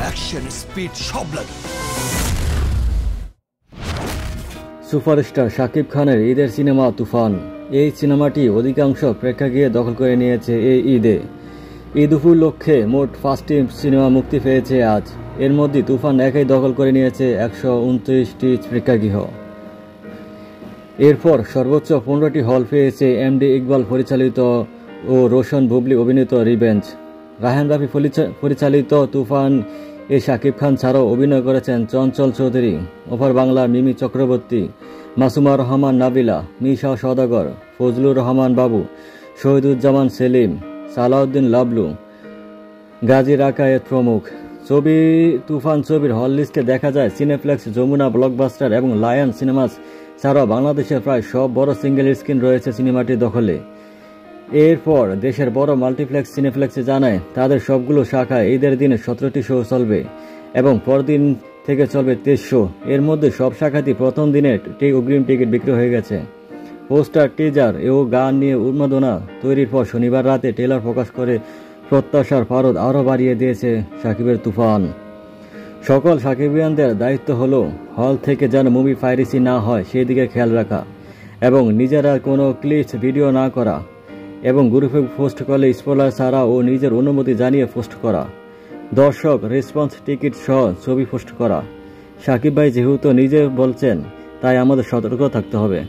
Action speed সব লাগে। Superstar Shakib খানের ঈদের সিনেমা তুফান। এই সিনেমাটি অধিকাংশ প্রেক্ষাগৃহে দখল করে নিয়েছে এই ঈদে। ঈদ উপলক্ষে মোট 5টি সিনেমা মুক্তি পেয়েছে আজ। এর মধ্যে তুফান একাই দখল করে নিয়েছে 129টি প্রেক্ষাগৃহ। এরপর সর্বোচ্চ 15টি হল পেয়েছে এমডি ইকবাল পরিচালিত ও রোশন বুবলি অভিনীত রিভেঞ্জ। রায়হান রাফি পরিচালিত তুফান এ শাকিব খান ছাড়াও অভিনয় করেছেন চঞ্চল চৌধুরী, ওপার বাংলার মিমি চক্রবর্তী, মাসুমা রহমান নাবিলা, মিশা সওদাগর, ফজলুর রহমান বাবু, শহীদুজ্জামান সেলিম, সালাউদ্দিন লাবলু, গাজী রাকায়েত প্রমুখ। তুফান ছবির হল লিস্টে দেখা যায় সিনেপ্লেক্স, যমুনা ব্লকবাস্টার এবং লায়ন সিনেমাস ছাড়াও বাংলাদেশের প্রায় সব বড় সিঙ্গেল স্ক্রিন রয়েছে সিনেমাটির দখলে। এরপর দেশের বড় মাল্টিপ্লেক্স সিনেপ্লেক্সে জানায় তাদের সবগুলো শাখায় ঈদের দিনে 17টি শো চলবে এবং পরদিন থেকে চলবে 23 শো। এর মধ্যে সব শাখাতেই প্রথম দিনে অগ্রিম টিকিট বিক্রি হয়ে গেছে। পোস্টার, টিজার ও গান নিয়ে উন্মাদনা তৈরির পর শনিবার রাতে ট্রেলার প্রকাশ করে প্রত্যাশার পারদ আরও বাড়িয়ে দিয়েছে শাকিবের তুফান। সকল শাকিবিয়ানদের দায়িত্ব হলো হল থেকে যেন মুভি পাইরেসি না হয় সেই দিকে খেয়াল রাখা এবং নিজেরা কোনো ক্লিপস ভিডিও না করা এবং গ্রুপে পোস্ট করলে স্পয়লার ছাড়া ও নিজের অনুমতি জানিয়ে পোস্ট করা, দর্শক রেসপন্স টিকিট সহ ছবি পোস্ট করা। শাকিব ভাই যেহেতু নিজে বলছেন তাই আমাদের সতর্ক থাকতে হবে।